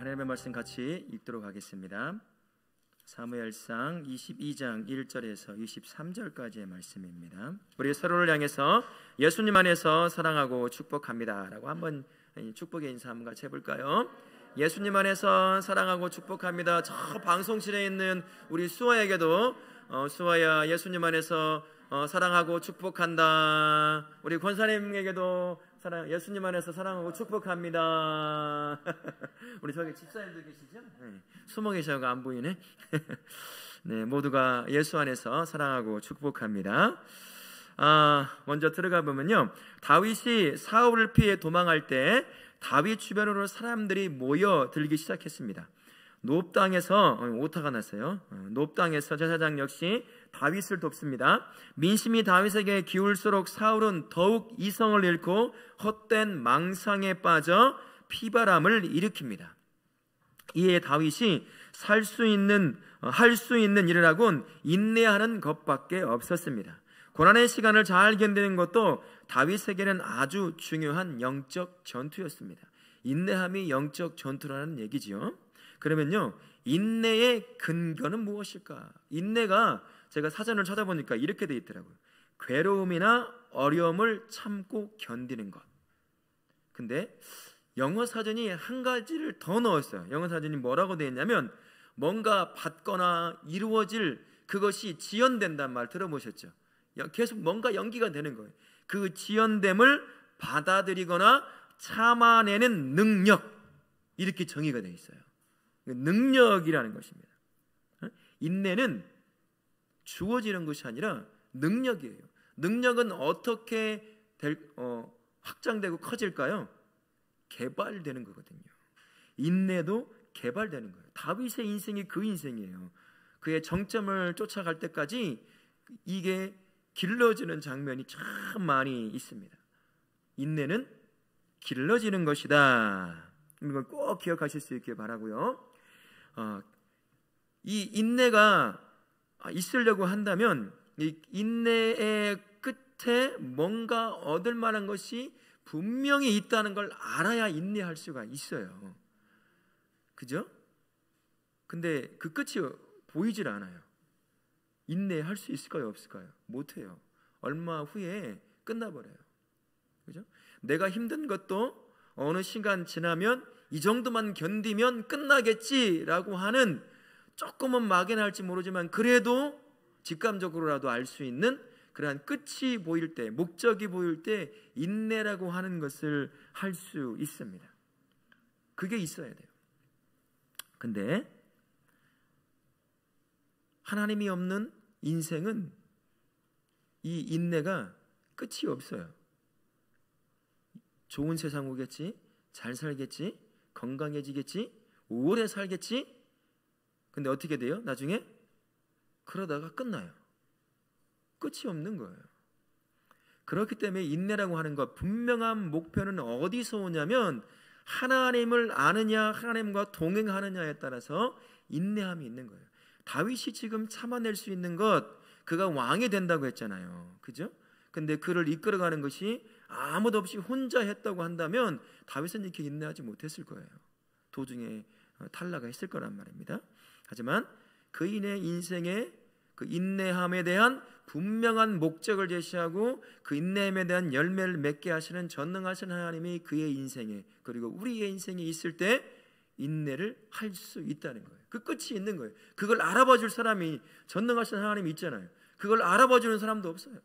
하나님의 말씀 같이 읽도록 하겠습니다. 사무엘상 22장 1절에서 23절까지의 말씀입니다. 우리 서로를 향해서 예수님 안에서 사랑하고 축복합니다 라고 한번 축복의 인사 한번 같이 해볼까요? 예수님 안에서 사랑하고 축복합니다. 저 방송실에 있는 우리 수아에게도 수아야 예수님 안에서 사랑하고 축복한다. 우리 권사님에게도 예수님 안에서 사랑하고 축복합니다. 우리 저기 집사님들 계시죠? 네. 숨어 계셔서 안 보이네. 네, 모두가 예수 안에서 사랑하고 축복합니다. 먼저 들어가 보면요, 다윗이 사울을 피해 도망할 때 다윗 주변으로 사람들이 모여들기 시작했습니다. 놉 땅에서 오타가 났어요. 놉 땅에서 제사장 역시 다윗을 돕습니다. 민심이 다윗에게 기울수록 사울은 더욱 이성을 잃고 헛된 망상에 빠져 피바람을 일으킵니다. 이에 다윗이 할 수 있는 일을 하곤 인내하는 것밖에 없었습니다. 고난의 시간을 잘 견디는 것도 다윗에게는 아주 중요한 영적 전투였습니다. 인내함이 영적 전투라는 얘기지요. 그러면요, 인내의 근거는 무엇일까? 인내가 제가 사전을 찾아보니까 이렇게 돼 있더라고요. 괴로움이나 어려움을 참고 견디는 것. 근데 영어 사전이 한 가지를 더 넣었어요. 영어 사전이 뭐라고 되어 있냐면, 뭔가 받거나 이루어질 그것이 지연된단 말 들어보셨죠? 계속 뭔가 연기가 되는 거예요. 그 지연됨을 받아들이거나 참아내는 능력, 이렇게 정의가 되어 있어요. 능력이라는 것입니다. 인내는 주어지는 것이 아니라 능력이에요. 능력은 어떻게 확장되고 커질까요? 개발되는 거거든요. 인내도 개발되는 거예요. 다윗의 인생이 그 인생이에요. 그의 정점을 쫓아갈 때까지 이게 길러지는 장면이 참 많이 있습니다. 인내는 길러지는 것이다. 이걸 꼭 기억하실 수 있길 바라고요. 이 인내가 있으려고 한다면 이 인내의 끝에 뭔가 얻을 만한 것이 분명히 있다는 걸 알아야 인내할 수가 있어요. 그죠? 근데 그 끝이 보이질 않아요. 인내할 수 있을까요? 없을까요? 못해요. 얼마 후에 끝나버려요. 그죠? 내가 힘든 것도 어느 시간 지나면 이 정도만 견디면 끝나겠지라고 하는, 조금은 막연할지 모르지만 그래도 직감적으로라도 알 수 있는 그러한 끝이 보일 때, 목적이 보일 때 인내라고 하는 것을 할 수 있습니다. 그게 있어야 돼요. 근데 하나님이 없는 인생은 이 인내가 끝이 없어요. 좋은 세상 오겠지, 잘 살겠지, 건강해지겠지, 오래 살겠지. 근데 어떻게 돼요? 나중에 그러다가 끝나요. 끝이 없는 거예요. 그렇기 때문에 인내라고 하는 것, 분명한 목표는 어디서 오냐면 하나님을 아느냐, 하나님과 동행하느냐에 따라서 인내함이 있는 거예요. 다윗이 지금 참아낼 수 있는 것, 그가 왕이 된다고 했잖아요. 그죠? 근데 그를 이끌어가는 것이 아무도 없이 혼자 했다고 한다면 다윗은 이렇게 인내하지 못했을 거예요. 도중에 탈락을 했을 거란 말입니다. 하지만 그인의 인생에 그 인내함에 대한 분명한 목적을 제시하고 그 인내함에 대한 열매를 맺게 하시는 전능하신 하나님이 그의 인생에, 그리고 우리의 인생에 있을 때 인내를 할 수 있다는 거예요. 그 끝이 있는 거예요. 그걸 알아봐 줄 사람이, 전능하신 하나님이 있잖아요. 그걸 알아봐 주는 사람도 없어요.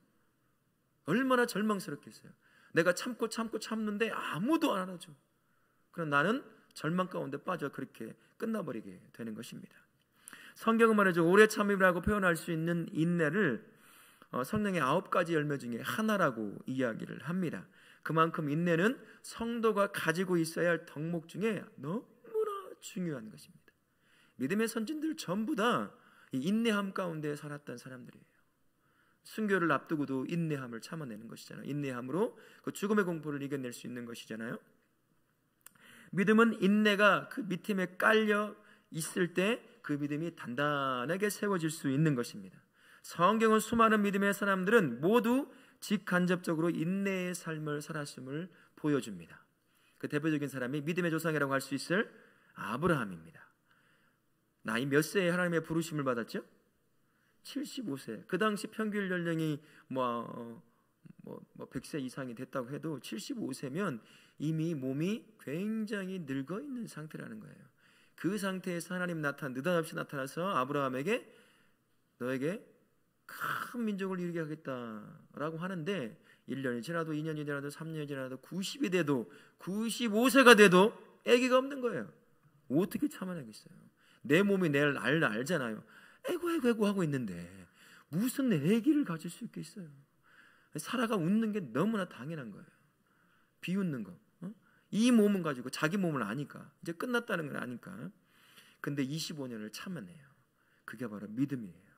얼마나 절망스럽겠어요. 내가 참는데 아무도 안 알아줘. 그럼 나는 절망 가운데 빠져 그렇게 끝나버리게 되는 것입니다. 성경은 말이죠, 오래 참음이라고 표현할 수 있는 인내를 성령의 9가지 열매 중에 하나라고 이야기를 합니다. 그만큼 인내는 성도가 가지고 있어야 할 덕목 중에 너무나 중요한 것입니다. 믿음의 선진들 전부 다 인내함 가운데 살았던 사람들이에요. 순교를 앞두고도 인내함을 참아내는 것이잖아요. 인내함으로 그 죽음의 공포를 이겨낼 수 있는 것이잖아요. 믿음은 인내가 그 밑에 깔려 있을 때 그 믿음이 단단하게 세워질 수 있는 것입니다. 성경은 수많은 믿음의 사람들은 모두 직간접적으로 인내의 삶을 살았음을 보여줍니다. 그 대표적인 사람이 믿음의 조상이라고 할 수 있을 아브라함입니다. 나이 몇 세에 하나님의 부르심을 받았죠? 75세. 그 당시 평균 연령이 100세 이상이 됐다고 해도 75세면 이미 몸이 굉장히 늙어 있는 상태라는 거예요. 그 상태에서 하나님 느닷없이 나타나서 아브라함에게 너에게 큰 민족을 이루게 하겠다라고 하는데 1년이 지나도 2년이 지나도 3년이 지나도 90이 돼도 95세가 돼도 아기가 없는 거예요. 어떻게 참아내겠어요? 내 몸이 내를 알잖아요. 에고 하고 있는데 무슨 아기를 가질 수 있겠어요? 사라가 웃는 게 너무나 당연한 거예요. 비웃는 거. 이 몸은 가지고 자기 몸을 아니까 이제 끝났다는 걸 아니까. 근데 25년을 참아내요. 그게 바로 믿음이에요.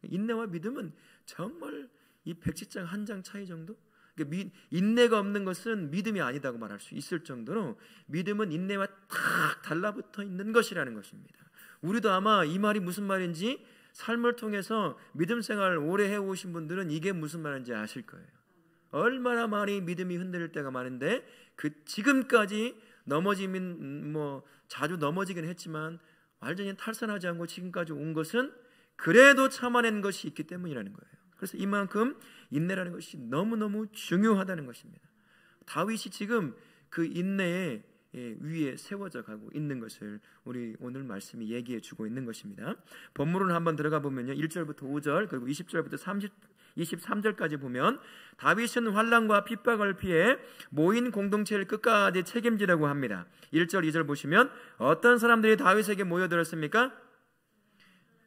인내와 믿음은 정말 이 백지장 한 장 차이 정도? 인내가 없는 것은 믿음이 아니다고 말할 수 있을 정도로 믿음은 인내와 딱 달라붙어 있는 것이라는 것입니다. 우리도 아마 이 말이 무슨 말인지 삶을 통해서 믿음 생활을 오래 해오신 분들은 이게 무슨 말인지 아실 거예요. 얼마나 많이 믿음이 흔들릴 때가 많은데 지금까지 넘어지면 자주 넘어지긴 했지만 완전히 탈선하지 않고 지금까지 온 것은 그래도 참아낸 것이 있기 때문이라는 거예요. 그래서 이만큼 인내라는 것이 너무너무 중요하다는 것입니다. 다윗이 지금 그 인내의 위에 세워져 가고 있는 것을 우리 오늘 말씀이 얘기해 주고 있는 것입니다. 본문을 한번 들어가 보면요, 1절부터 5절 그리고 20절부터 23절까지 보면 다윗은 환난과 핍박을 피해 모인 공동체를 끝까지 책임지려고 합니다. 1절 2절 보시면 어떤 사람들이 다윗에게 모여들었습니까?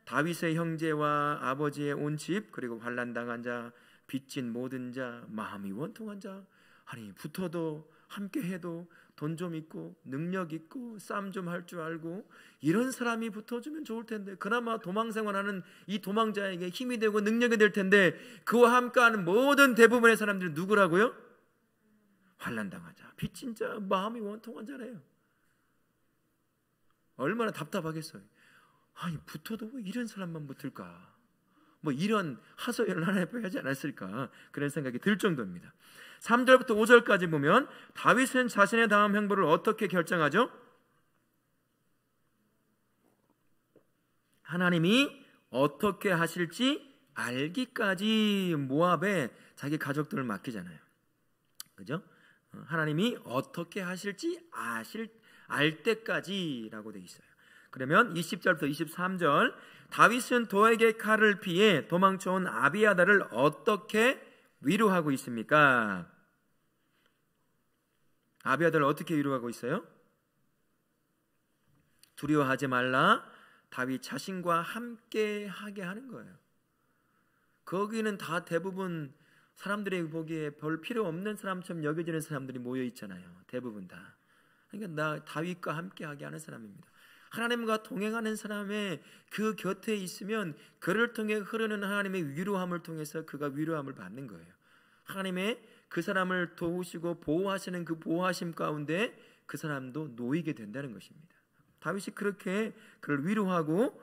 다윗의 형제와 아버지의 온 집, 그리고 환난당한 자, 빚진 모든 자, 마음이 원통한 자. 아니, 붙어도 함께 해도 돈 좀 있고 능력 있고 싸움 좀 할 줄 알고 이런 사람이 붙어주면 좋을 텐데, 그나마 도망생활하는 이 도망자에게 힘이 되고 능력이 될 텐데, 그와 함께하는 모든 대부분의 사람들은 누구라고요? 환난당한 자, 빚진 자, 마음이 원통한 자래요. 얼마나 답답하겠어요. 아니, 붙어도 왜 이런 사람만 붙을까? 이런 하소연을 하나 해야지 않았을까? 그런 생각이 들 정도입니다. 3절부터 5절까지 보면 다윗은 자신의 다음 행보를 어떻게 결정하죠? 하나님이 어떻게 하실지 알기까지 모압에 자기 가족들을 맡기잖아요. 그죠? 하나님이 어떻게 하실지 알 때까지라고 되어 있어요. 그러면 20절부터 23절, 다윗은 도에게 칼을 피해 도망쳐온 아비아달을 어떻게 위로하고 있습니까? 아비아달을 어떻게 위로하고 있어요? 두려워하지 말라, 다윗 자신과 함께 하게 하는 거예요. 거기는 다 대부분 사람들이 보기에 별 필요 없는 사람처럼 여겨지는 사람들이 모여 있잖아요. 대부분 다. 그러니까 나 다윗과 함께 하게 하는 사람입니다. 하나님과 동행하는 사람의 그 곁에 있으면 그를 통해 흐르는 하나님의 위로함을 통해서 그가 위로함을 받는 거예요. 하나님의 그 사람을 도우시고 보호하시는 그 보호하심 가운데 그 사람도 놓이게 된다는 것입니다. 다윗이 그렇게 그를 위로하고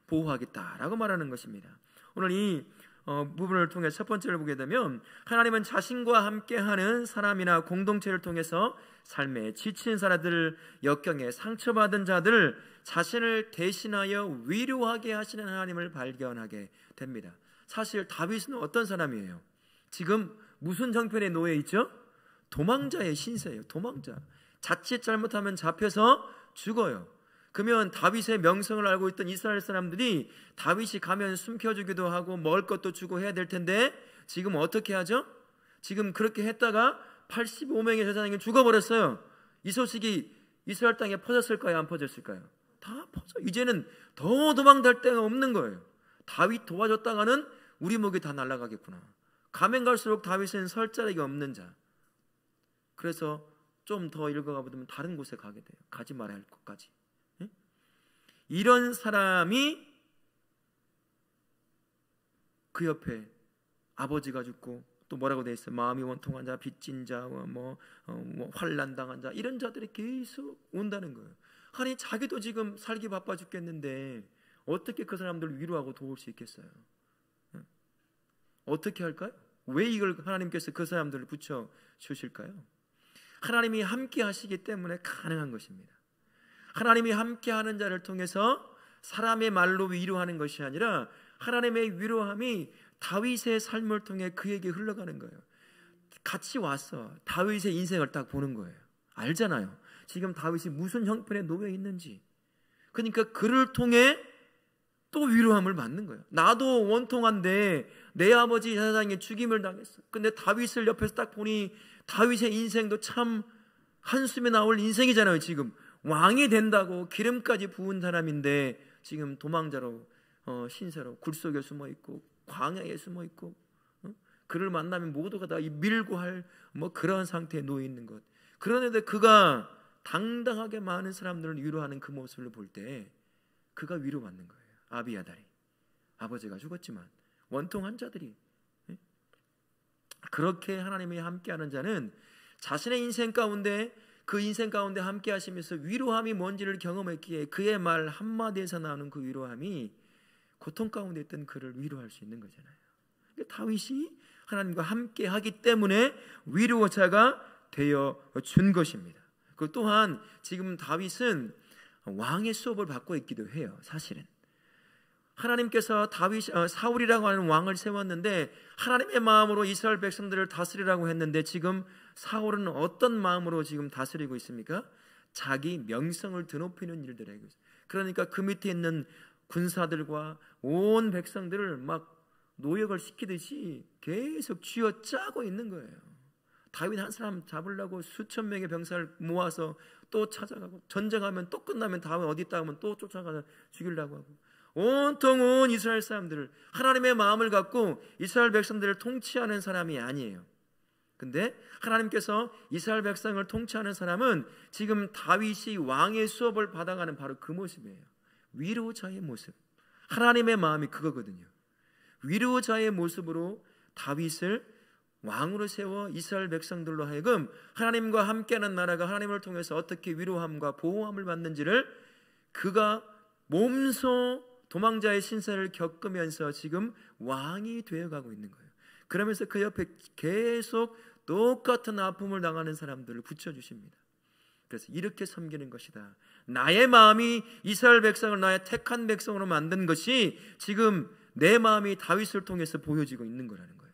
보호하겠다라고 말하는 것입니다. 오늘 이 부분을 통해 첫 번째를 보게 되면, 하나님은 자신과 함께하는 사람이나 공동체를 통해서 삶에 지친 사람들, 역경에 상처받은 자들, 자신을 대신하여 위로하게 하시는 하나님을 발견하게 됩니다. 사실 다윗은 어떤 사람이에요? 지금 무슨 정편에 놓여 있죠? 도망자의 신세예요. 도망자. 자칫 잘못하면 잡혀서 죽어요. 그러면 다윗의 명성을 알고 있던 이스라엘 사람들이 다윗이 가면 숨겨주기도 하고 먹을 것도 주고 해야 될 텐데, 지금 어떻게 하죠? 지금 그렇게 했다가 85명의 제사장이 죽어버렸어요. 이 소식이 이스라엘 땅에 퍼졌을까요? 안 퍼졌을까요? 다 퍼져. 이제는 더 도망갈 데가 없는 거예요. 다윗 도와줬다가는 우리 목이 다 날아가겠구나. 가면 갈수록 다윗은 설 자리가 없는 자. 그래서 좀 더 읽어가 보면 다른 곳에 가게 돼요. 가지 말아야 할 곳까지. 이런 사람이 그 옆에 아버지가 죽고 또 뭐라고 돼 있어요? 마음이 원통한 자, 빚진 자, 환난 당한 자, 이런 자들이 계속 온다는 거예요. 아니, 자기도 지금 살기 바빠 죽겠는데 어떻게 그 사람들을 위로하고 도울 수 있겠어요? 어떻게 할까요? 왜 이걸 하나님께서 그 사람들을 붙여 주실까요? 하나님이 함께 하시기 때문에 가능한 것입니다. 하나님이 함께하는 자를 통해서 사람의 말로 위로하는 것이 아니라 하나님의 위로함이 다윗의 삶을 통해 그에게 흘러가는 거예요. 같이 와서 다윗의 인생을 딱 보는 거예요. 알잖아요. 지금 다윗이 무슨 형편에 놓여 있는지. 그러니까 그를 통해 또 위로함을 받는 거예요. 나도 원통한데 내 아버지 사장이 죽임을 당했어. 근데 다윗을 옆에서 딱 보니 다윗의 인생도 참 한숨에 나올 인생이잖아요. 지금 왕이 된다고 기름까지 부은 사람인데 지금 도망자로 신세로 굴속에 숨어 있고 광야에 숨어 있고 그를 만나면 모두가 다 밀고 할 뭐 그런 상태에 놓여 있는 것. 그런데 그가 당당하게 많은 사람들을 위로하는 그 모습을 볼 때 그가 위로받는 거예요. 아비아달이 아버지가 죽었지만 원통한 자들이 그렇게 하나님이 함께하는 자는 자신의 인생 가운데 그 인생 가운데 함께 하시면서 위로함이 뭔지를 경험했기에 그의 말 한마디에서 나오는 그 위로함이 고통 가운데 있던 그를 위로할 수 있는 거잖아요. 다윗이 하나님과 함께 하기 때문에 위로자가 되어 준 것입니다. 그 또한 지금 다윗은 왕의 수업을 받고 있기도 해요. 사실은 하나님께서 사울이라고 하는 왕을 세웠는데 하나님의 마음으로 이스라엘 백성들을 다스리라고 했는데 지금 사울은 어떤 마음으로 지금 다스리고 있습니까? 자기 명성을 드높이는 일들을 하고 있어요. 그러니까 그 밑에 있는 군사들과 온 백성들을 막 노역을 시키듯이 계속 쥐어짜고 있는 거예요. 다윗 한 사람 잡으려고 수천 명의 병사를 모아서 또 찾아가고 전쟁하면 또 끝나면 다윗 어디 있다 하면 또 쫓아가서 죽이려고 하고 온통 온 이스라엘 사람들을 하나님의 마음을 갖고 이스라엘 백성들을 통치하는 사람이 아니에요. 근데 하나님께서 이스라엘 백성을 통치하는 사람은 지금 다윗이 왕의 수업을 받아가는 바로 그 모습이에요. 위로자의 모습. 하나님의 마음이 그거거든요. 위로자의 모습으로 다윗을 왕으로 세워 이스라엘 백성들로 하여금 하나님과 함께하는 나라가 하나님을 통해서 어떻게 위로함과 보호함을 받는지를 그가 몸소 도망자의 신세를 겪으면서 지금 왕이 되어가고 있는 거예요. 그러면서 그 옆에 계속 똑같은 아픔을 당하는 사람들을 붙여주십니다. 그래서 이렇게 섬기는 것이다. 나의 마음이 이스라엘 백성을 나의 택한 백성으로 만든 것이 지금 내 마음이 다윗을 통해서 보여지고 있는 거라는 거예요.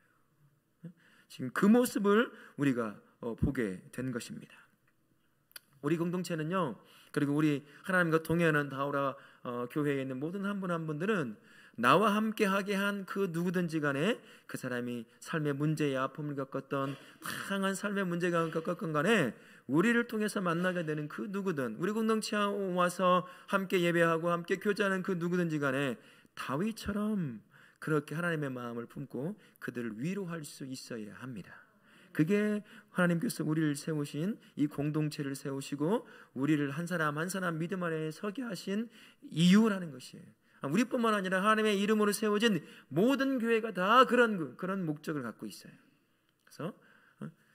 지금 그 모습을 우리가 보게 된 것입니다. 우리 공동체는요, 그리고 우리 하나님과 동행하는 다우라 교회에 있는 모든 한 분 한 분들은 나와 함께 하게 한 그 누구든지 간에 그 사람이 삶의 문제에 아픔을 겪었던 다양한 삶의 문제가 겪었건 간에 우리를 통해서 만나게 되는 그 누구든 우리 공동체에 와서 함께 예배하고 함께 교제하는 그 누구든지 간에 다윗처럼 그렇게 하나님의 마음을 품고 그들을 위로할 수 있어야 합니다. 그게 하나님께서 우리를 세우신 이 공동체를 세우시고 우리를 한 사람 한 사람 믿음 안에 서게 하신 이유라는 것이에요. 우리뿐만 아니라 하나님의 이름으로 세워진 모든 교회가 다 그런 목적을 갖고 있어요.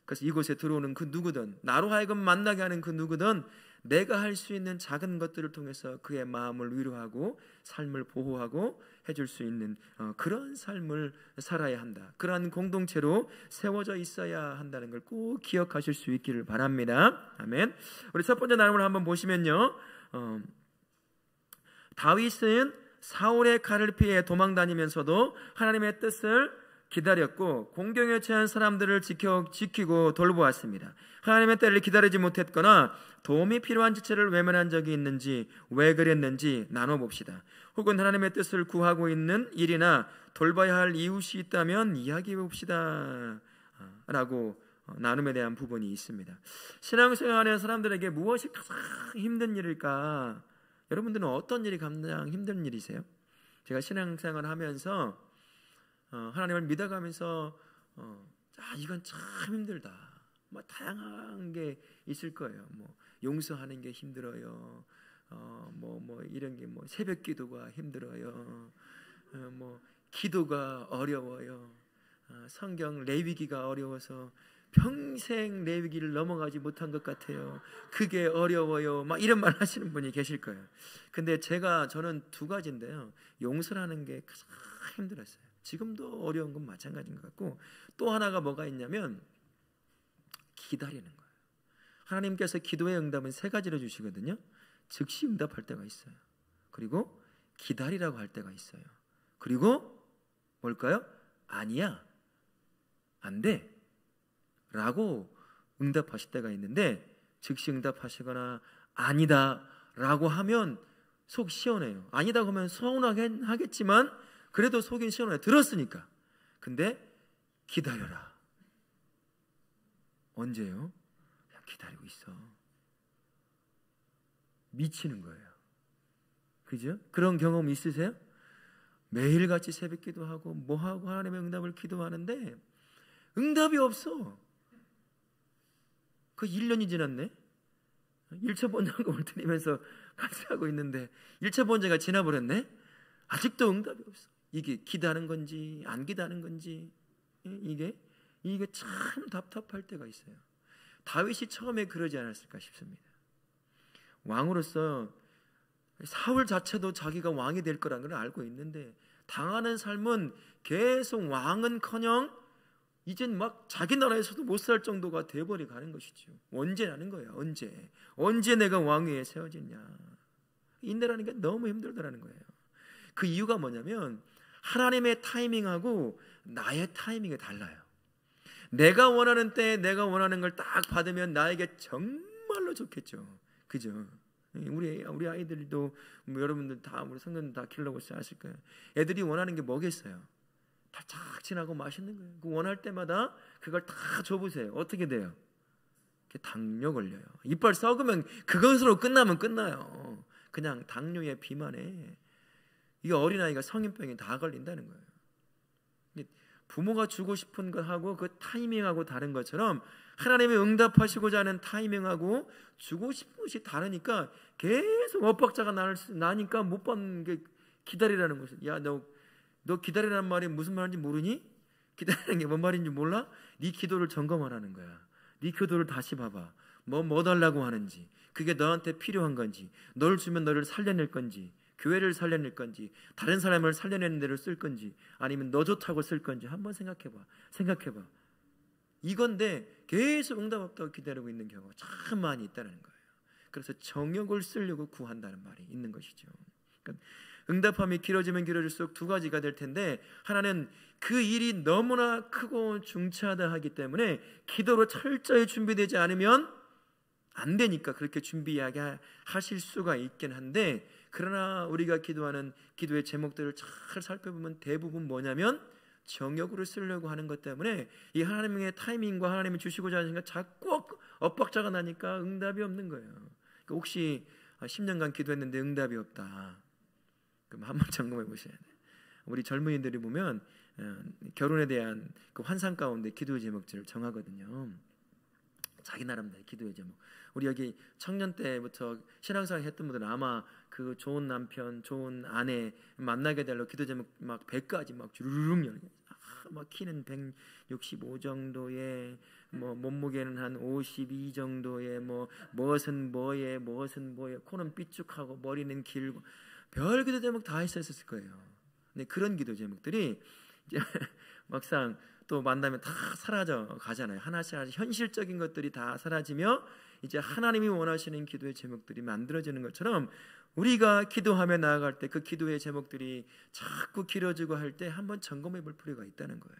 그래서 이곳에 들어오는 그 누구든 나로 하여금 만나게 하는 그 누구든 내가 할 수 있는 작은 것들을 통해서 그의 마음을 위로하고 삶을 보호하고 해줄 수 있는 그런 삶을 살아야 한다. 그러한 공동체로 세워져 있어야 한다는 걸 꼭 기억하실 수 있기를 바랍니다. 아멘. 우리 첫 번째 나눔을 한번 보시면요, 다윗은 사울의 칼을 피해 도망다니면서도 하나님의 뜻을 기다렸고 공경에 처한 사람들을 지키고 돌보았습니다. 하나님의 때를 기다리지 못했거나 도움이 필요한 지체를 외면한 적이 있는지 왜 그랬는지 나눠봅시다. 혹은 하나님의 뜻을 구하고 있는 일이나 돌봐야 할 이웃이 있다면 이야기해봅시다 라고 나눔에 대한 부분이 있습니다. 신앙생활하는 사람들에게 무엇이 가장 힘든 일일까? 여러분들은 어떤 일이 가장 힘든 일이세요? 제가 신앙생활 하면서 하나님을 믿어가면서 이건 참 힘들다. 뭐 다양한 게 있을 거예요. 뭐 용서하는 게 힘들어요. 뭐 이런 게 뭐 새벽 기도가 힘들어요. 뭐 기도가 어려워요. 성경 레위기가 어려워서 평생 레위기를 넘어가지 못한 것 같아요. 그게 어려워요. 막 이런 말 하시는 분이 계실 거예요. 근데 저는 두 가지인데요. 용서라는 게 가장 힘들었어요. 지금도 어려운 건 마찬가지인 것 같고 또 하나가 뭐가 있냐면 기다리는 거예요. 하나님께서 기도의 응답은 세 가지로 주시거든요. 즉시 응답할 때가 있어요. 그리고 기다리라고 할 때가 있어요. 그리고 뭘까요? 아니야, 안 돼 라고 응답하실 때가 있는데, 즉시 응답하시거나 아니다 라고 하면 속 시원해요. 아니다 하면 서운하긴 하겠지만 그래도 속이 시원해요. 들었으니까. 근데 기다려라. 언제요? 그냥 기다리고 있어. 미치는 거예요. 그죠? 그런 경험 있으세요? 매일같이 새벽 기도하고 뭐하고 하나님의 응답을 기도하는데 응답이 없어. 그 1년이 지났네. 1차 번제금을 드리면서 같이 하고 있는데 1차 번제가 지나버렸네. 아직도 응답이 없어. 이게 기다는 건지 안 기다는 건지, 이게 참 답답할 때가 있어요. 다윗이 처음에 그러지 않았을까 싶습니다. 왕으로서 사울 자체도 자기가 왕이 될 거라는 걸 알고 있는데 당하는 삶은 계속 왕은커녕 이젠 막 자기 나라에서도 못 살 정도가 돼버려 가는 것이죠. 언제라는 거예요. 언제 내가 왕위에 세워지냐. 인내라는 게 너무 힘들더라는 거예요. 그 이유가 뭐냐면 하나님의 타이밍하고 나의 타이밍이 달라요. 내가 원하는 때에 내가 원하는 걸 딱 받으면 나에게 정말로 좋겠죠. 그죠? 우리 아이들도 뭐 여러분들 다 우리 성도들 다 키우려고 하실 거예요. 애들이 원하는 게 뭐겠어요? 달짝지나고 맛있는 거예요. 그 원할 때마다 그걸 다 줘보세요. 어떻게 돼요? 당뇨 걸려요. 이빨 썩으면 그것으로 끝나면 끝나요. 그냥 당뇨에 비만에 이게 어린아이가 성인병에 다 걸린다는 거예요. 부모가 주고 싶은 것하고 그 타이밍하고 다른 것처럼 하나님이 응답하시고자 하는 타이밍하고 주고 싶은 것이 다르니까 계속 엇박자가 나니까 못 받는 게 기다리라는 것이에요. 야, 너 기다리라는 말이 무슨 말인지 모르니? 기다리는 게 뭔 말인지 몰라? 네 기도를 점검하라는 거야. 네 기도를 다시 봐봐. 뭐 달라고 하는지, 그게 너한테 필요한 건지, 널 주면 너를 살려낼 건지, 교회를 살려낼 건지, 다른 사람을 살려내는 대로 쓸 건지, 아니면 너 좋다고 쓸 건지 한번 생각해봐. 이건데 계속 응답 없다고 기다리고 있는 경우가 참 많이 있다는 거예요. 그래서 정욕을 쓰려고 구한다는 말이 있는 것이죠. 그러니까 응답함이 길어지면 길어질수록 두 가지가 될 텐데, 하나는 그 일이 너무나 크고 중차하다 하기 때문에 기도로 철저히 준비되지 않으면 안 되니까 그렇게 준비하실 수가 있긴 한데, 그러나 우리가 기도하는 기도의 제목들을 잘 살펴보면 대부분 뭐냐면 정욕으로 쓰려고 하는 것 때문에 이 하나님의 타이밍과 하나님이 주시고자 하는 것 자꾸 엇박자가 나니까 응답이 없는 거예요. 그러니까 혹시 10년간 기도했는데 응답이 없다, 그럼 한번 점검해 보셔야 돼요. 우리 젊은이들이 보면 결혼에 대한 그 환상 가운데 기도의 제목들을 정하거든요. 자기 나름대로 기도의 제목. 우리 여기 청년 때부터 신앙생활 했던 분들은 아마 그 좋은 남편, 좋은 아내 만나게 되려 기도 제목 막 100가지 막 주르륵 열려. 막 키는 165 정도의, 뭐 몸무게는 한 52 정도의, 무엇은 뭐에 코는 삐죽하고 머리는 길고, 별 기도 제목 다 있었을 거예요. 근데 그런 기도 제목들이 이제 막상 또 만나면 다 사라져 가잖아요. 하나씩 현실적인 것들이 다 사라지며 이제 하나님이 원하시는 기도의 제목들이 만들어지는 것처럼 우리가 기도하며 나아갈 때 그 기도의 제목들이 자꾸 길어지고 할 때 한번 점검해 볼 필요가 있다는 거예요.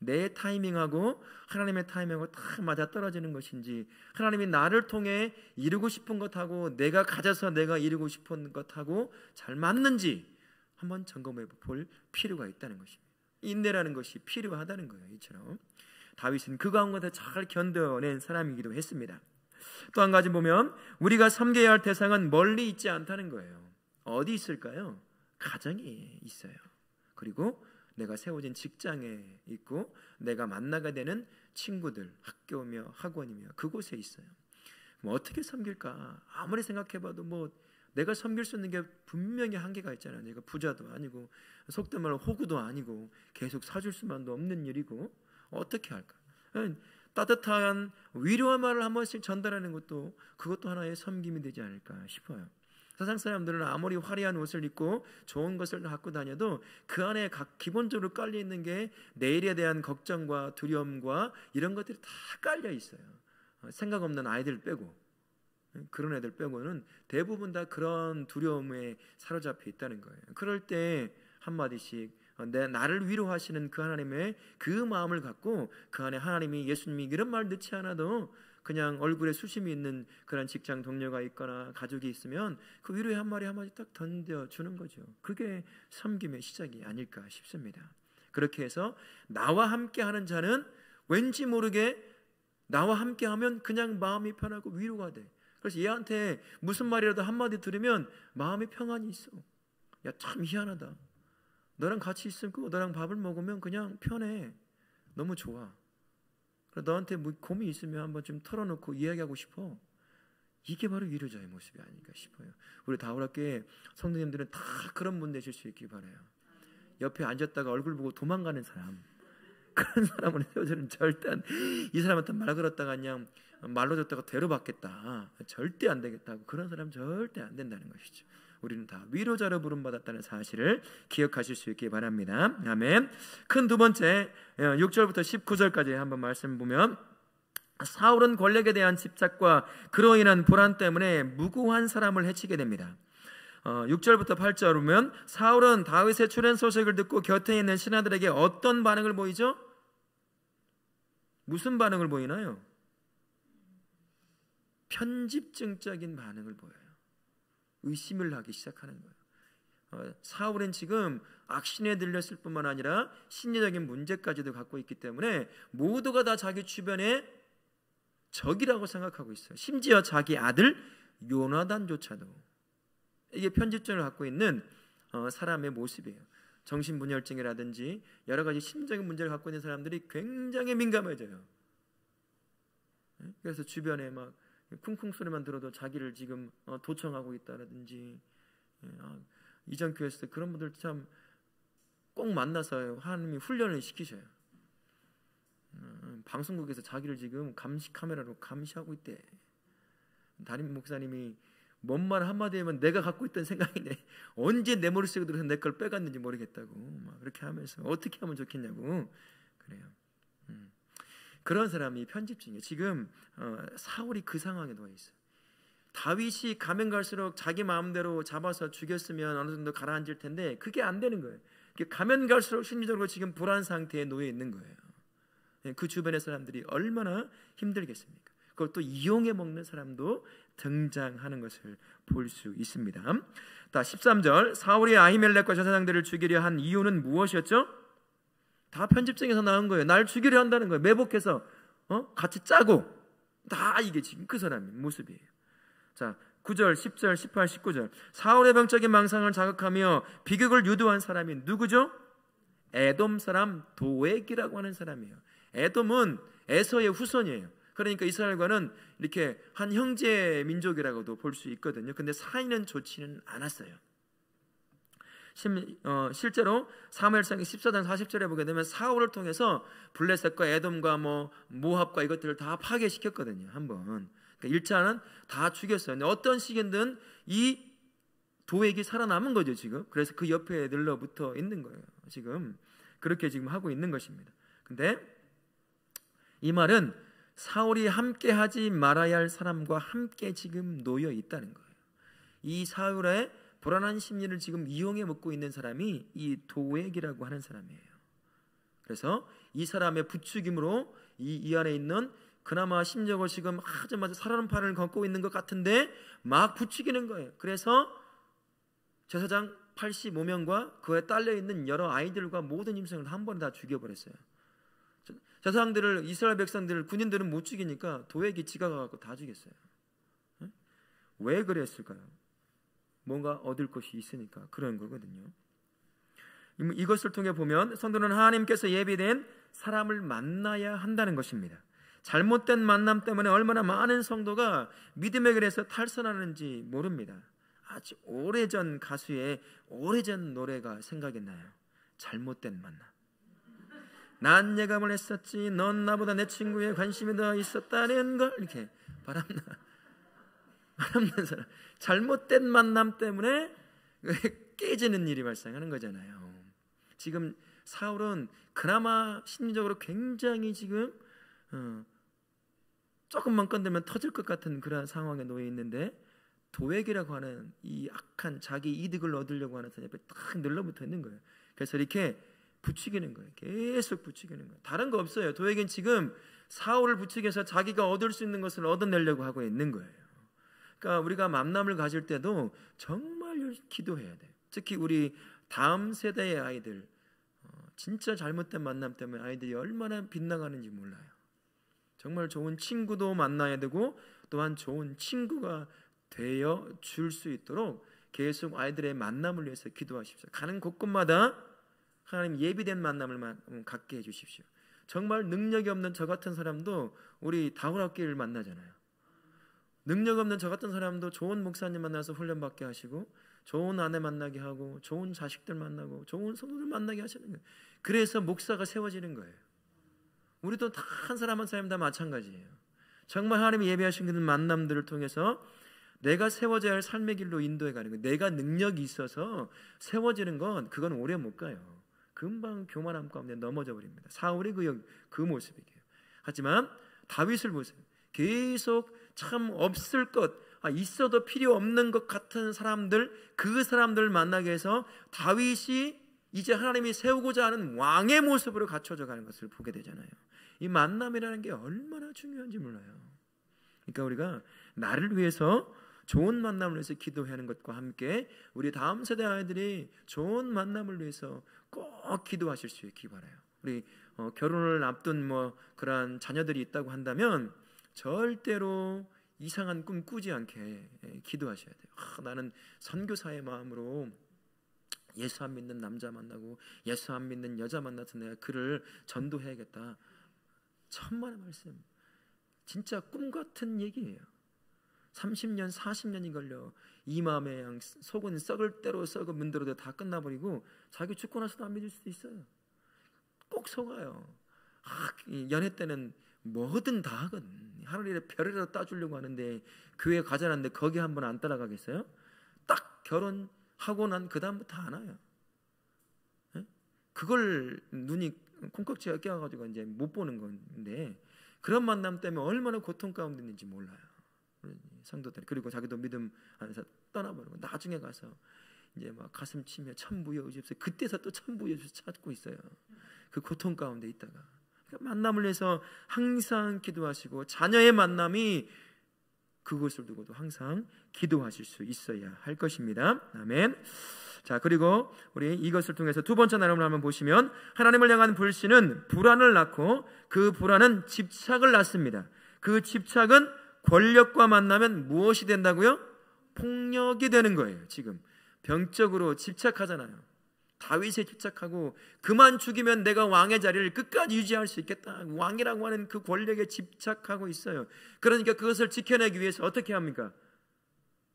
내 타이밍하고 하나님의 타이밍하고 딱 맞아 떨어지는 것인지, 하나님이 나를 통해 이루고 싶은 것하고 내가 가져서 내가 이루고 싶은 것하고 잘 맞는지 한번 점검해 볼 필요가 있다는 것입니다. 인내라는 것이 필요하다는 거예요. 이처럼 다윗은 그 가운데 잘 견뎌낸 사람이기도 했습니다. 또 한 가지 보면 우리가 섬겨야 할 대상은 멀리 있지 않다는 거예요. 어디 있을까요? 가정에 있어요. 그리고 내가 세워진 직장에 있고 내가 만나게 되는 친구들, 학교며 학원이며 그곳에 있어요. 어떻게 섬길까? 아무리 생각해봐도 내가 섬길 수 있는 게 분명히 한계가 있잖아요. 내가 부자도 아니고 속된 말로 호구도 아니고 계속 사줄 수만도 없는 일이고 어떻게 할까? 따뜻한 위로의 말을 한 번씩 전달하는 것도 그것도 하나의 섬김이 되지 않을까 싶어요. 세상 사람들은 아무리 화려한 옷을 입고 좋은 것을 갖고 다녀도 그 안에 기본적으로 깔려 있는 게 내일에 대한 걱정과 두려움과 이런 것들이 다 깔려 있어요. 생각 없는 아이들 빼고. 그런 애들 빼고는 대부분 다 그런 두려움에 사로잡혀 있다는 거예요. 그럴 때 한마디씩 나를 위로하시는 그 하나님의 그 마음을 갖고 그 안에 하나님이 예수님이 이런 말 넣지 않아도 그냥 얼굴에 수심이 있는 그런 직장 동료가 있거나 가족이 있으면 그 위로의 한마디 딱 던져주는 거죠. 그게 섬김의 시작이 아닐까 싶습니다. 그렇게 해서 나와 함께하는 자는 왠지 모르게 나와 함께하면 그냥 마음이 편하고 위로가 돼. 그래서 얘한테 무슨 말이라도 한마디 들으면 마음이 평안이 있어. 야, 참 희한하다. 너랑 같이 있으면 너랑 밥을 먹으면 그냥 편해. 너무 좋아. 너한테 뭐 고민이 있으면 한번 좀 털어놓고 이야기하고 싶어. 이게 바로 위로자의 모습이 아닐까 싶어요. 우리 다울학교에 성도님들은 다 그런 분 되실 수 있길 바라요. 옆에 앉았다가 얼굴 보고 도망가는 사람, 그런 사람은 저는 절대 이 사람한테 말 걸었다가 그냥 말로 줬다가 대로 받겠다, 절대 안 되겠다고, 그런 사람 절대 안 된다는 것이죠. 우리는 다 위로자로 부름받았다는 사실을 기억하실 수 있기 바랍니다. 아멘. 큰 두 번째 6절부터 19절까지 한번 말씀 보면, 사울은 권력에 대한 집착과 그로 인한 불안 때문에 무고한 사람을 해치게 됩니다. 6절부터 8절 보면 사울은 다윗의 출현 소식을 듣고 곁에 있는 신하들에게 어떤 반응을 보이죠? 무슨 반응을 보이나요? 편집증적인 반응을 보여요. 의심을 하기 시작하는 거예요. 사울은 지금 악신에 들렸을 뿐만 아니라 심리적인 문제까지도 갖고 있기 때문에 모두가 다 자기 주변에 적이라고 생각하고 있어요. 심지어 자기 아들 요나단조차도. 이게 편집증을 갖고 있는 사람의 모습이에요. 정신분열증이라든지 여러 가지 심리적인 문제를 갖고 있는 사람들이 굉장히 민감해져요. 그래서 주변에 막 쿵쿵 소리만 들어도 자기를 지금 도청하고 있다라든지, 이전 교회에서 그런 분들 참 꼭 만나서 하나님이 훈련을 시키셔요. 방송국에서 자기를 지금 감시 카메라로 감시하고 있대. 담임 목사님이 뭔 말 한마디 하면 내가 갖고 있던 생각이네, 언제 내 머릿속에 들어서 내 걸 빼갔는지 모르겠다고 막 그렇게 하면서 어떻게 하면 좋겠냐고 그래요. 그런 사람이 편집증이에요. 지금 사울이 그 상황에 놓여 있어요. 다윗이 가면 갈수록 자기 마음대로 잡아서 죽였으면 어느 정도 가라앉을 텐데 그게 안 되는 거예요. 가면 갈수록 심리적으로 지금 불안 상태에 놓여 있는 거예요. 그 주변의 사람들이 얼마나 힘들겠습니까? 그걸 또 이용해 먹는 사람도 등장하는 것을 볼 수 있습니다. 13절, 사울이 아히멜렉과 제사장들을 죽이려 한 이유는 무엇이었죠? 다 편집증에서 나온 거예요. 날 죽이려 한다는 거예요. 매복해서 같이 짜고, 다 이게 지금 그 사람의 모습이에요. 자, 9절, 10절, 18, 19절. 사울의 병적인 망상을 자극하며 비극을 유도한 사람이 누구죠? 에돔 사람 도액이라고 하는 사람이에요. 에돔은 에서의 후손이에요. 그러니까 이스라엘과는 이렇게 한 형제 민족이라고도 볼 수 있거든요. 근데 사이는 좋지는 않았어요. 실제로 사무엘상 14장 40절에 보게 되면 사울을 통해서 블레셋과 에돔과 모압과 이것들을 다 파괴시켰거든요. 한번. 그러니까 1차는 다 죽였어요. 근데 어떤 시기든 이 도액이 살아남은 거죠, 지금. 그래서 그 옆에 늘러붙어 있는 거예요. 지금 그렇게 지금 하고 있는 것입니다. 근데 이 말은 사울이 함께 하지 말아야 할 사람과 함께 지금 놓여 있다는 거예요. 이 사울의 불안한 심리를 지금 이용해 먹고 있는 사람이 이 도액이라고 하는 사람이에요. 그래서 이 사람의 부추김으로 이 안에 있는, 그나마 심적으로 지금 아주 살아난 판을 걷고 있는 것 같은데 막 부추기는 거예요. 그래서 제사장 85명과 그에 딸려 있는 여러 아이들과 모든 임성을 한 번에 다 죽여버렸어요. 제사장들을, 이스라엘 백성들을, 군인들은 못 죽이니까 도액이 지가 가서 다 죽였어요. 왜 그랬을까요? 뭔가 얻을 것이 있으니까 그런 거거든요. 이것을 통해 보면 성도는 하나님께서 예비된 사람을 만나야 한다는 것입니다. 잘못된 만남 때문에 얼마나 많은 성도가 믿음의 길에서 탈선하는지 모릅니다. 아주 오래전 가수의 오래전 노래가 생각이 나요. 잘못된 만남. 난 예감을 했었지, 넌 나보다 내 친구에 관심이 더 있었다는 걸, 이렇게 바람난 사람. 잘못된 만남 때문에 깨지는 일이 발생하는 거잖아요. 지금 사울은 그나마 심리적으로 굉장히 지금 조금만 건들면 터질 것 같은 그러한 상황에 놓여 있는데 도액이라고 하는 이 악한 자기 이득을 얻으려고 하는 사람 옆에 딱 늘러붙어 있는 거예요. 그래서 이렇게 부추기는 거예요. 계속 부추기는 거예요. 다른 거 없어요. 도액은 지금 사울을 부추겨서 자기가 얻을 수 있는 것을 얻어내려고 하고 있는 거예요. 그러니까 우리가 만남을 가질 때도 정말 기도해야 돼요. 특히 우리 다음 세대의 아이들, 진짜 잘못된 만남 때문에 아이들이 얼마나 빗나가는지 몰라요. 정말 좋은 친구도 만나야 되고 또한 좋은 친구가 되어 줄 수 있도록 계속 아이들의 만남을 위해서 기도하십시오. 가는 곳곳마다 하나님 예비된 만남을 갖게 해주십시오. 정말 능력이 없는 저 같은 사람도 우리 다울학교를 만나잖아요. 능력 없는 저 같은 사람도 좋은 목사님 만나서 훈련받게 하시고 좋은 아내 만나게 하고 좋은 자식들 만나고 좋은 성도들 만나게 하시는 거예요. 그래서 목사가 세워지는 거예요. 우리도 다 한 사람 한 사람 다 마찬가지예요. 정말 하나님이 예배하신 그 만남들을 통해서 내가 세워져야 할 삶의 길로 인도해 가는 거예요. 내가 능력이 있어서 세워지는 건 그건 오래 못 가요. 금방 교만함 가운데 넘어져 버립니다. 사울의 그 모습이에요. 하지만 다윗을 보세요. 계속 참 없을 것, 있어도 필요 없는 것 같은 사람들, 그 사람들을 만나게 해서 다윗이 이제 하나님이 세우고자 하는 왕의 모습으로 갖춰져 가는 것을 보게 되잖아요. 이 만남이라는 게 얼마나 중요한지 몰라요. 그러니까 우리가 나를 위해서 좋은 만남을 위해서 기도해야 하는 것과 함께 우리 다음 세대 아이들이 좋은 만남을 위해서 꼭 기도하실 수 있기 바라요. 우리 결혼을 앞둔 그러한 자녀들이 있다고 한다면 절대로 이상한 꿈 꾸지 않게 기도하셔야 돼요. 나는 선교사의 마음으로 예수 안 믿는 남자 만나고 예수 안 믿는 여자 만나서 내가 그를 전도해야겠다. 천만의 말씀. 진짜 꿈 같은 얘기예요. 30년 40년이 걸려 이 마음에 속은 썩을 대로 썩은 문대로 다 끝나버리고 자기 죽고 나서도 안 믿을 수도 있어요. 꼭 속아요. 연애 때는 뭐든 다 하거든. 하늘에 별이라도 따주려고 하는데 교회 가자는데 거기 한번 안 따라가겠어요? 딱 결혼하고 난 그 다음부터 안 와요. 그걸 눈이 콩깍지가 껴가지고 이제 못 보는 건데 그런 만남 때문에 얼마나 고통 가운데 있는지 몰라요. 성도들. 그리고 자기도 믿음 안에서 떠나버리고 나중에 가서 이제 막 가슴 치며 천부여 주십시오. 그때서 또 천부여 주십시오 찾고 있어요. 그 고통 가운데 있다가 그러니까 만남을 위해서 항상 기도하시고 자녀의 만남이 그것을 두고도 항상 기도하실 수 있어야 할 것입니다. 아멘. 자, 그리고 우리 이것을 통해서 두 번째 나눔을 한번 보시면 하나님을 향한 불신은 불안을 낳고 그 불안은 집착을 낳습니다. 그 집착은 권력과 만나면 무엇이 된다고요? 폭력이 되는 거예요. 지금 병적으로 집착하잖아요. 다윗에 집착하고 그만 죽이면 내가 왕의 자리를 끝까지 유지할 수 있겠다. 왕이라고 하는 그 권력에 집착하고 있어요. 그러니까 그것을 지켜내기 위해서 어떻게 합니까?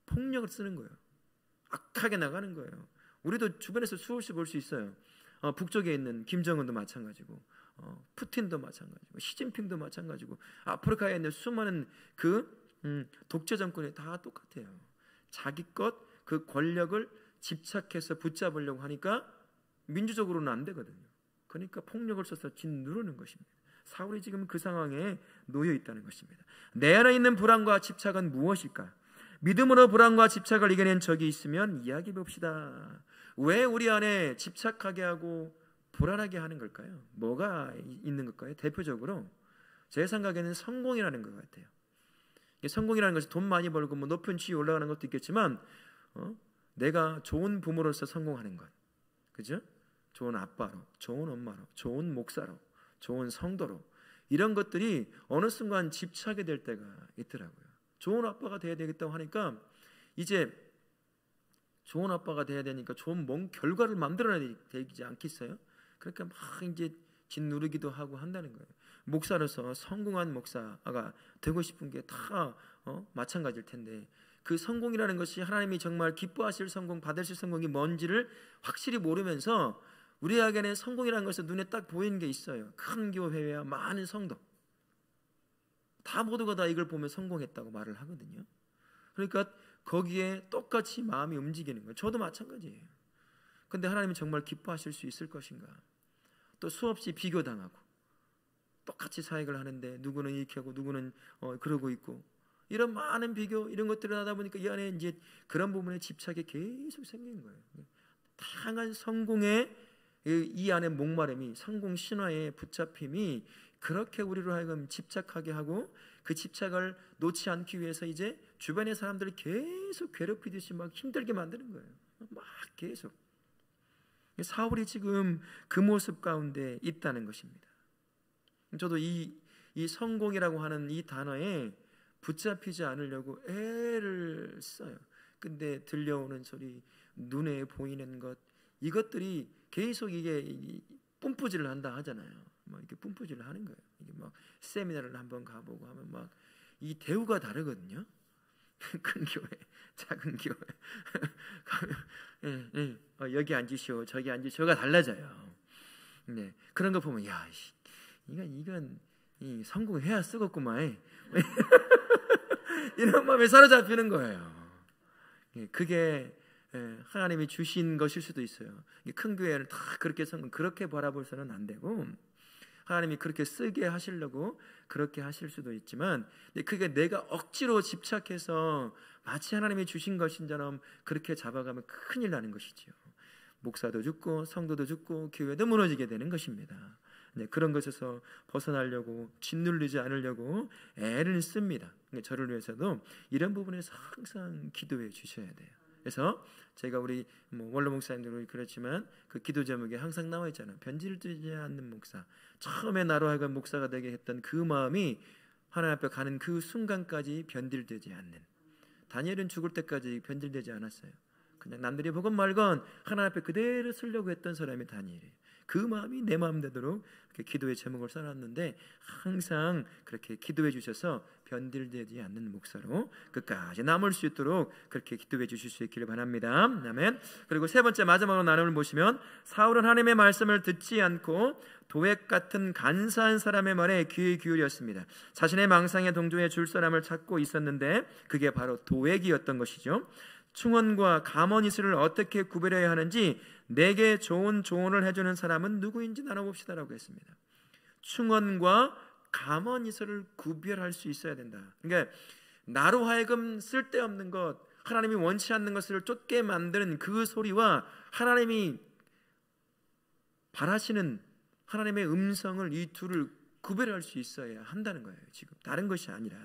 폭력을 쓰는 거예요. 악하게 나가는 거예요. 우리도 주변에서 수없이 볼 수 있어요. 북쪽에 있는 김정은도 마찬가지고 푸틴도 마찬가지고 시진핑도 마찬가지고 아프리카에 있는 수많은 독재 정권이 다 똑같아요. 자기 것 그 권력을 집착해서 붙잡으려고 하니까 민주적으로는 안 되거든요. 그러니까 폭력을 써서 짓누르는 것입니다. 사울이 지금 그 상황에 놓여 있다는 것입니다. 내 안에 있는 불안과 집착은 무엇일까? 믿음으로 불안과 집착을 이겨낸 적이 있으면 이야기해 봅시다. 왜 우리 안에 집착하게 하고 불안하게 하는 걸까요? 뭐가 있는 걸까요? 대표적으로 제 생각에는 성공이라는 것 같아요. 성공이라는 것이 돈 많이 벌고 높은 지위에 올라가는 것도 있겠지만 내가 좋은 부모로서 성공하는 것, 그죠? 좋은 아빠로, 좋은 엄마로, 좋은 목사로, 좋은 성도로 이런 것들이 어느 순간 집착이 될 때가 있더라고요. 좋은 아빠가 돼야 되겠다고 하니까 이제 좋은 아빠가 돼야 되니까 좋은 결과를 만들어내야 되지 않겠어요? 그러니까 막 이제 짓누르기도 하고 한다는 거예요. 목사로서 성공한 목사가 되고 싶은 게 다 마찬가지일 텐데 그 성공이라는 것이 하나님이 정말 기뻐하실 성공, 받으실 성공이 뭔지를 확실히 모르면서 우리에게는 성공이라는 것은 눈에 딱 보이는 게 있어요. 큰 교회와 많은 성도 다 모두가 다 이걸 보면 성공했다고 말을 하거든요. 그러니까 거기에 똑같이 마음이 움직이는 거예요. 저도 마찬가지예요. 근데 하나님은 정말 기뻐하실 수 있을 것인가? 또 수없이 비교당하고 똑같이 사역을 하는데 누구는 이렇게 하고 누구는 그러고 있고, 이런 많은 비교 이런 것들을 하다 보니까 이 안에 이제 그런 부분에 집착이 계속 생긴 거예요. 다양한 성공의 이 안에 목마름이, 성공 신화에 붙잡힘이 그렇게 우리로 하여금 집착하게 하고, 그 집착을 놓지 않기 위해서 이제 주변의 사람들을 계속 괴롭히듯이 막 힘들게 만드는 거예요. 막 계속. 사울이 지금 그 모습 가운데 있다는 것입니다. 저도 이 성공이라고 하는 이 단어에 붙잡히지 않으려고 애를 써요. 근데 들려오는 소리, 눈에 보이는 것, 이것들이 계속 이게 뿜뿌질을 한다 하잖아요. 막 이렇게 뿜뿌질을 하는 거예요. 이게 막 세미나를 한번 가보고 하면 막 이 대우가 다르거든요. 큰 교회, 작은 교회 가면 여기 앉으시오, 저기 앉으시오가 달라져요. 네, 그런 거 보면 야, 이건 이 성공해야 쓰겠구만 이런 마음에 사로잡히는 거예요. 그게 하나님이 주신 것일 수도 있어요. 큰 교회를 다 그렇게 바라볼서는 안 되고, 하나님이 그렇게 쓰게 하시려고 그렇게 하실 수도 있지만, 그게 내가 억지로 집착해서 마치 하나님이 주신 것인처럼 그렇게 잡아가면 큰일 나는 것이지요. 목사도 죽고 성도도 죽고 교회도 무너지게 되는 것입니다. 그런 것에서 벗어나려고, 짓눌리지 않으려고 애를 씁니다. 저를 위해서도 이런 부분에서 항상 기도해 주셔야 돼요. 그래서 제가 우리 원로 목사님들도 그렇지만 그 기도 제목에 항상 나와 있잖아요. 변질되지 않는 목사. 처음에 나로 하여금 목사가 되게 했던 그 마음이 하나님 앞에 가는 그 순간까지 변질되지 않는. 다니엘은 죽을 때까지 변질되지 않았어요. 그냥 남들이 보건 말건 하나님 앞에 그대로 쓰려고 했던 사람이 다니엘이에요. 그 마음이 내 마음 되도록 기도의 제목을 써놨는데, 항상 그렇게 기도해 주셔서 변질되지 않는 목사로 끝까지 남을 수 있도록 그렇게 기도해 주실 수 있기를 바랍니다. 아멘. 그리고 세 번째 마지막으로 나눔을 보시면, 사울은 하나님의 말씀을 듣지 않고 도액 같은 간사한 사람의 말에 귀에 기울였습니다. 자신의 망상에 동조해 줄 사람을 찾고 있었는데 그게 바로 도액이었던 것이죠. 충언과 가머니스를 어떻게 구별해야 하는지 내게 좋은 조언을 해주는 사람은 누구인지 나눠봅시다라고 했습니다. 충언과 가머니스를 구별할 수 있어야 된다. 그러니까 나로 하여금 쓸데없는 것, 하나님이 원치 않는 것을 쫓게 만드는 그 소리와 하나님이 바라시는 하나님의 음성을, 이 둘을 구별할 수 있어야 한다는 거예요. 지금 다른 것이 아니라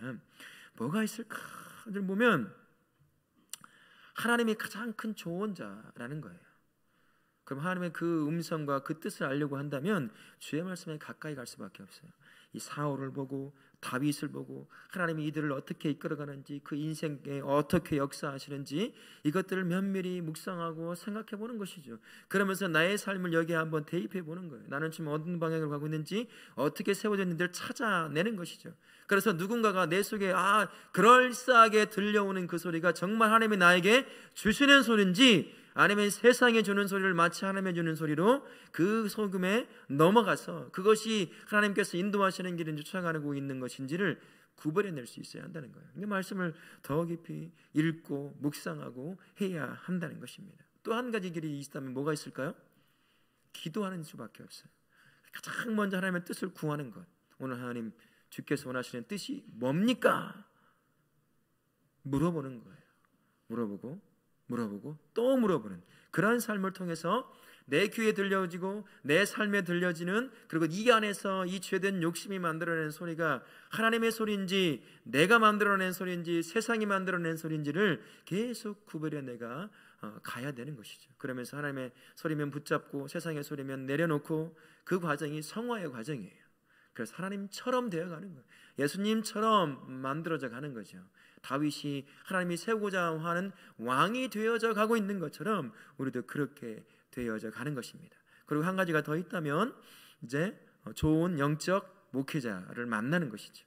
뭐가 있을까를 보면 하나님이 가장 큰 조언자라는 거예요. 그럼 하나님의 그 음성과 그 뜻을 알려고 한다면 주의 말씀에 가까이 갈 수밖에 없어요. 이 사울을 보고 다윗을 보고 하나님이 이들을 어떻게 이끌어가는지, 그 인생에 어떻게 역사하시는지 이것들을 면밀히 묵상하고 생각해 보는 것이죠. 그러면서 나의 삶을 여기에 한번 대입해 보는 거예요. 나는 지금 어떤 방향으로 가고 있는지, 어떻게 세워져 있는지를 찾아내는 것이죠. 그래서 누군가가 내 속에 그럴싸하게 들려오는 그 소리가 정말 하나님이 나에게 주시는 소리인지, 아니면 세상에 주는 소리를 마치 하나님이 주는 소리로 그 속음에 넘어가서 그것이 하나님께서 인도하시는 길인지 쫓아가고 있는 것인지를 구별해낼 수 있어야 한다는 거예요. 이 말씀을 더 깊이 읽고 묵상하고 해야 한다는 것입니다. 또 한 가지 길이 있다면 뭐가 있을까요? 기도하는 수밖에 없어요. 가장 먼저 하나님의 뜻을 구하는 것. 오늘 하나님 주께서 원하시는 뜻이 뭡니까? 물어보는 거예요. 물어보고 또 물어보는 그러한 삶을 통해서 내 귀에 들려지고 내 삶에 들려지는, 그리고 이 안에서 이 죄된 욕심이 만들어낸 소리가 하나님의 소리인지 내가 만들어낸 소리인지 세상이 만들어낸 소리인지를 계속 구별해 내가 가야 되는 것이죠. 그러면서 하나님의 소리면 붙잡고 세상의 소리면 내려놓고, 그 과정이 성화의 과정이에요. 그래서 하나님처럼 되어가는 거예요. 예수님처럼 만들어져 가는 거죠. 다윗이 하나님이 세우고자 하는 왕이 되어져 가고 있는 것처럼 우리도 그렇게 되어져 가는 것입니다. 그리고 한 가지가 더 있다면 이제 좋은 영적 목회자를 만나는 것이죠.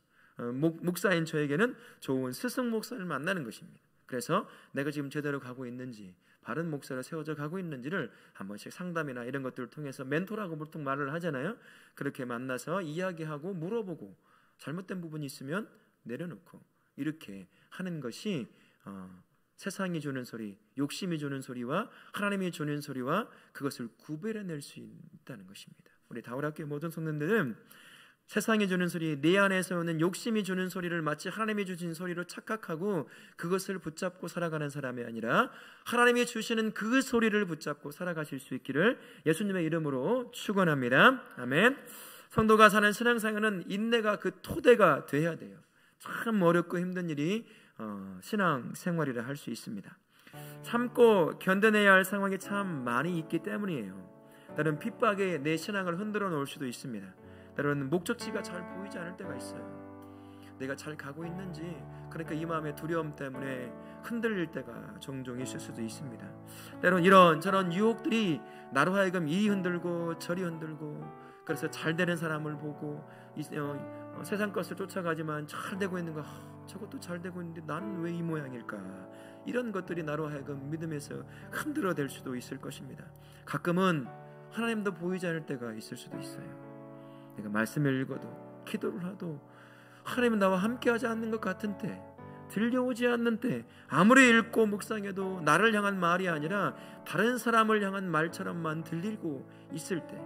목사인 저에게는 좋은 스승 목사를 만나는 것입니다. 그래서 내가 지금 제대로 가고 있는지, 바른 목사로 세워져 가고 있는지를 한 번씩 상담이나 이런 것들을 통해서, 멘토라고 보통 말을 하잖아요. 그렇게 만나서 이야기하고 물어보고, 잘못된 부분이 있으면 내려놓고, 이렇게 하는 것이 세상이 주는 소리, 욕심이 주는 소리와 하나님이 주는 소리와 그것을 구별해낼 수 있다는 것입니다. 우리 다울학교의 모든 성도들은 세상이 주는 소리, 내 안에서 오는 욕심이 주는 소리를 마치 하나님이 주신 소리로 착각하고 그것을 붙잡고 살아가는 사람이 아니라 하나님이 주시는 그 소리를 붙잡고 살아가실 수 있기를 예수님의 이름으로 축원합니다. 아멘. 성도가 사는 신앙생활은 인내가 그 토대가 돼야 돼요. 참 어렵고 힘든 일이 신앙생활이라 할 수 있습니다. 참고 견뎌내야 할 상황이 참 많이 있기 때문이에요. 때로는 핍박에 내 신앙을 흔들어 놓을 수도 있습니다. 때로는 목적지가 잘 보이지 않을 때가 있어요. 내가 잘 가고 있는지, 그러니까 이 마음의 두려움 때문에 흔들릴 때가 종종 있을 수도 있습니다. 때로는 이런 저런 유혹들이 나로 하여금 이리 흔들고 저리 흔들고, 그래서 잘 되는 사람을 보고 세상 것을 쫓아가지만 잘 되고 있는 거, 저것도 잘 되고 있는데 나는 왜 이 모양일까, 이런 것들이 나로 하여금 믿음에서 흔들어댈 수도 있을 것입니다. 가끔은 하나님도 보이지 않을 때가 있을 수도 있어요. 내가 말씀을 읽어도 기도를 하도 하나님은 나와 함께하지 않는 것 같은 때, 들려오지 않는 때, 아무리 읽고 묵상해도 나를 향한 말이 아니라 다른 사람을 향한 말처럼만 들리고 있을 때,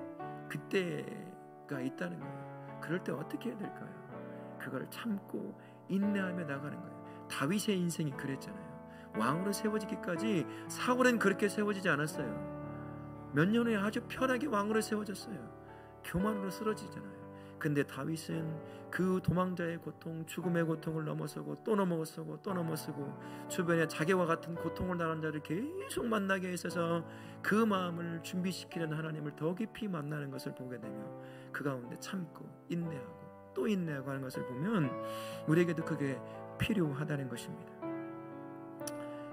그때가 있다는 거예요. 그럴 때 어떻게 해야 될까요? 그걸 참고 인내하며 나가는 거예요. 다윗의 인생이 그랬잖아요. 왕으로 세워지기까지 사울은 그렇게 세워지지 않았어요. 몇 년 후에 아주 편하게 왕으로 세워졌어요. 교만으로 쓰러지잖아요. 근데 다윗은 그 도망자의 고통, 죽음의 고통을 넘어서고 또 넘어서고 또 넘어서고 주변에 자기와 같은 고통을 당하는 자를 계속 만나게 있어서 그 마음을 준비시키는 하나님을 더 깊이 만나는 것을 보게 되며 그 가운데 참고 인내하고 또 인내하고 하는 것을 보면 우리에게도 그게 필요하다는 것입니다.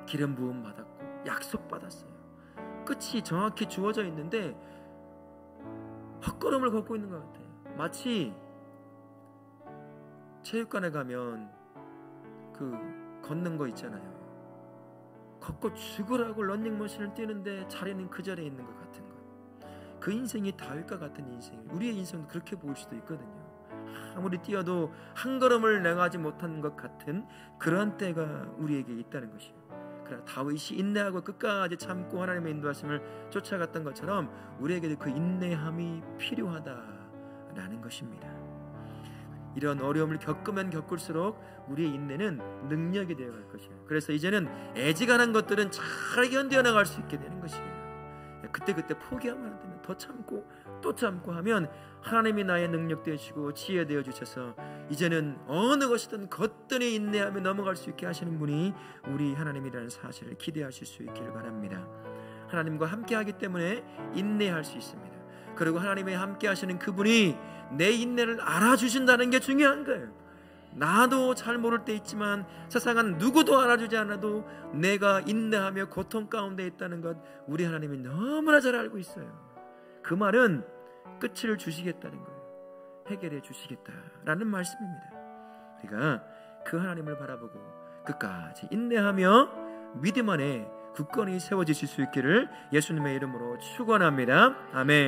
기름 부음 받았고 약속 받았어요. 끝이 정확히 주어져 있는데 헛걸음을 걷고 있는 것 같아요. 마치 체육관에 가면 그 걷는 거 있잖아요. 걷고 죽으라고 런닝머신을 뛰는데 자리는 그 자리에 있는 것 같은 것. 그 인생이 다윗과 같은 인생. 우리의 인생도 그렇게 보일 수도 있거든요. 아무리 뛰어도 한 걸음을 나가지 못한 것 같은 그런 때가 우리에게 있다는 것이에요. 그러나 다윗이 인내하고 끝까지 참고 하나님의 인도하심을 쫓아갔던 것처럼 우리에게도 그 인내함이 필요하다라는 것입니다. 이런 어려움을 겪으면 겪을수록 우리의 인내는 능력이 되어갈 것이에요. 그래서 이제는 애지간한 것들은 잘 견뎌나갈 수 있게 되는 것이에요. 그때 포기하면 안 되면 더 참고 또 참고 하면 하나님이 나의 능력 되시고 지혜 되어 주셔서 이제는 어느 것이든 거뜬히 인내하며 넘어갈 수 있게 하시는 분이 우리 하나님이라는 사실을 기대하실 수 있기를 바랍니다. 하나님과 함께 하기 때문에 인내할 수 있습니다. 그리고 하나님이 함께 하시는 그분이 내 인내를 알아주신다는 게 중요한 거예요. 나도 잘 모를 때 있지만 세상은 누구도 알아주지 않아도 내가 인내하며 고통 가운데 있다는 것 우리 하나님이 너무나 잘 알고 있어요. 그 말은 끝을 주시겠다는 거예요. 해결해 주시겠다라는 말씀입니다. 우리가 그 하나님을 바라보고 끝까지 인내하며 믿음 안에 굳건히 세워지실 수 있기를 예수님의 이름으로 축원합니다. 아멘.